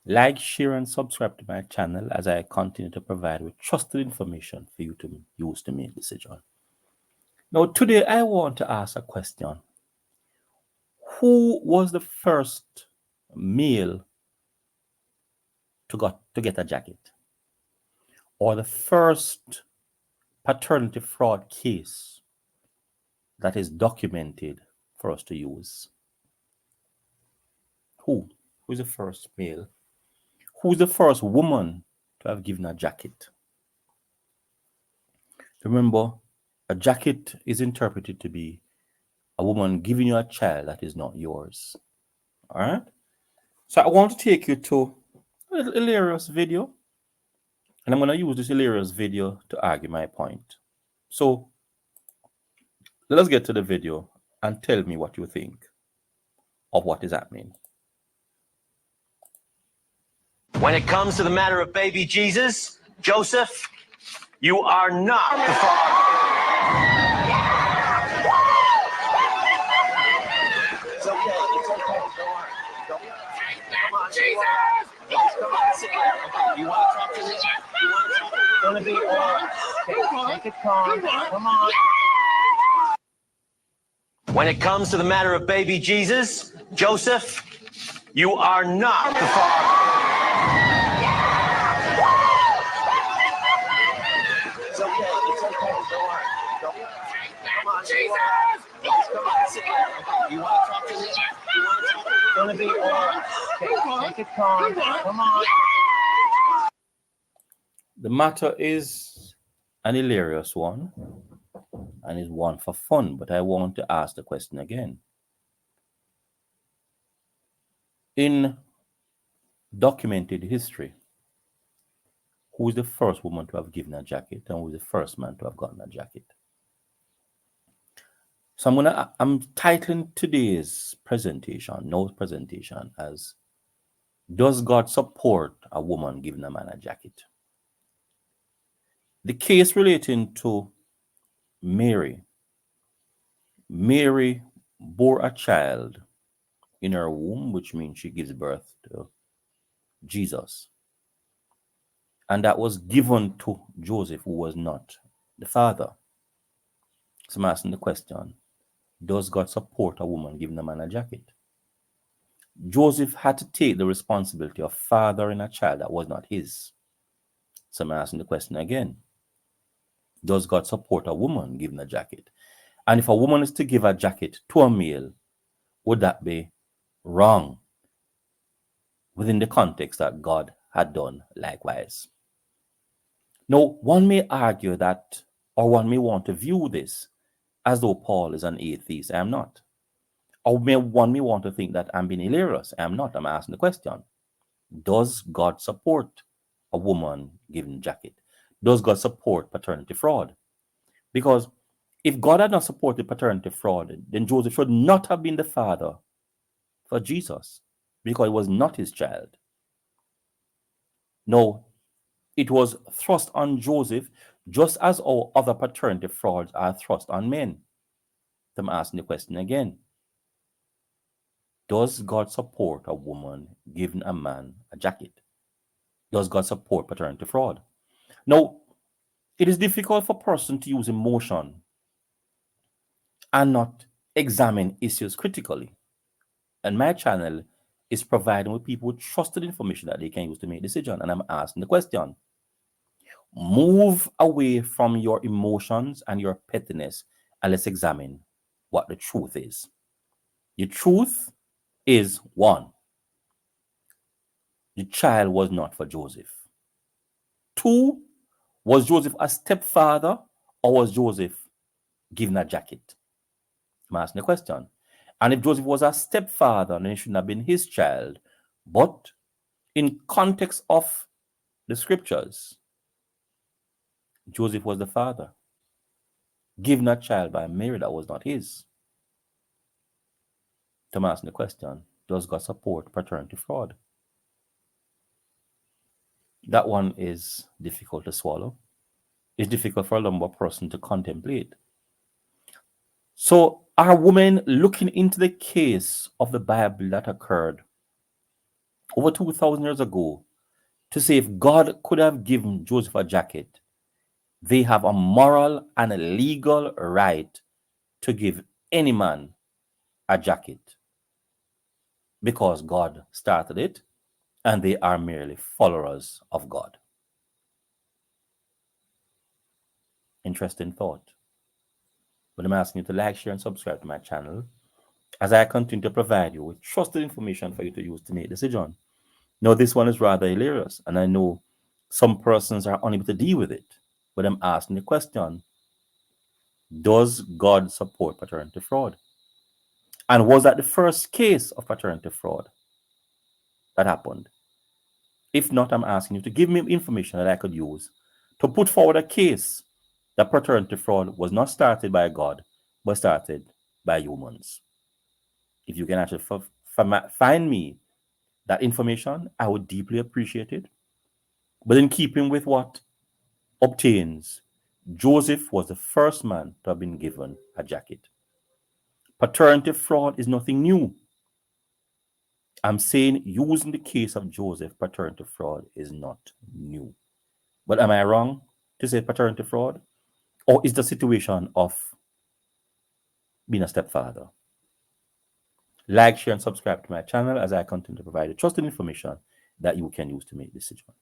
Like, share, and subscribe to my channel as I continue to provide with trusted information for you to use to make decisions. Now, today I want to ask a question. Who was the first male to get a jacket? Or the first paternity fraud case that is documented for us to use? Who? Who's the first male? Who's the first woman to have given a jacket? Remember, a jacket is interpreted to be a woman giving you a child that is not yours. All right? So I want to take you to a little hilarious video, and I'm going to use this hilarious video to argue my point. So let us get to the video and tell me what you think of what is happening. When it comes to the matter of baby Jesus, Joseph, you are not the father. It's okay. It's okay. Don't worry. Don't worry. Come on, Jesus! Come on, sit down. You want to talk to me? You want to talk to me? It's gonna be all right. Okay, take it calm. Come on. When it comes to the matter of baby Jesus, Joseph, you are not the father. It's okay. It's okay. Don't worry. Don't worry. Come on, Jesus! Come on, sit down. You want to talk to me? You want to talk to me? It's gonna be all right. Okay, take it calm. Come on. The matter is an hilarious one and is one for fun, but I want to ask the question again. In documented history, who is the first woman to have given a jacket and who is the first man to have gotten a jacket? So I'm titling today's presentation, as Does God Support a Woman Giving a Man a Jacket? The case relating to Mary. Mary bore a child in her womb, which means she gives birth to Jesus. And that was given to Joseph, who was not the father. So I'm asking the question, does God support a woman giving a man a jacket? Joseph had to take the responsibility of fathering a child that was not his. So I'm asking the question again, does God support a woman giving a jacket? And if a woman is to give a jacket to a male, would that be wrong within the context that God had done likewise? Now, one may argue that, or one may want to view this as though Paul is an atheist. I am not. Or one may want to think that I'm being hilarious. I am not. I'm asking the question, does God support a woman giving jacket? Does God support paternity fraud? Because if God had not supported paternity fraud, then Joseph should not have been the father for Jesus, because it was not his child. No, it was thrust on Joseph, just as all other paternity frauds are thrust on men. So I'm asking the question again. Does God support a woman giving a man a jacket? Does God support paternity fraud? Now, it is difficult for a person to use emotion and not examine issues critically. And my channel is providing with people with trusted information that they can use to make decisions. And I'm asking the question, move away from your emotions and your pettiness and let's examine what the truth is. The truth is, one, the child was not for Joseph. Two, was Joseph a stepfather or was Joseph given a jacket? I'm asking the question. And if Joseph was a stepfather, then it shouldn't have been his child. But in context of the scriptures, Joseph was the father, given a child by Mary that was not his. So I'm asking the question, does God support paternity fraud? That one is difficult to swallow. It's difficult for a lumber person to contemplate. So are women looking into the case of the Bible that occurred over 2,000 years ago, to say if God could have given Joseph a jacket, they have a moral and a legal right to give any man a jacket because God started it and they are merely followers of God. Interesting thought. But I'm asking you to like, share, and subscribe to my channel as I continue to provide you with trusted information for you to use to make a decision. Now, this one is rather hilarious, and I know some persons are unable to deal with it, but I'm asking the question, does God support paternity fraud? And was that the first case of paternity fraud that happened? If not, I'm asking you to give me information that I could use to put forward a case that paternity fraud was not started by God, but started by humans. If you can actually find me that information, I would deeply appreciate it. But in keeping with what obtains, Joseph was the first man to have been given a jacket. Paternity fraud is nothing new. I'm saying using the case of Joseph, paternity fraud is not new. But am I wrong to say paternity fraud? Or is the situation of being a stepfather? Like, share, and subscribe to my channel as I continue to provide you trusted information that you can use to make decisions.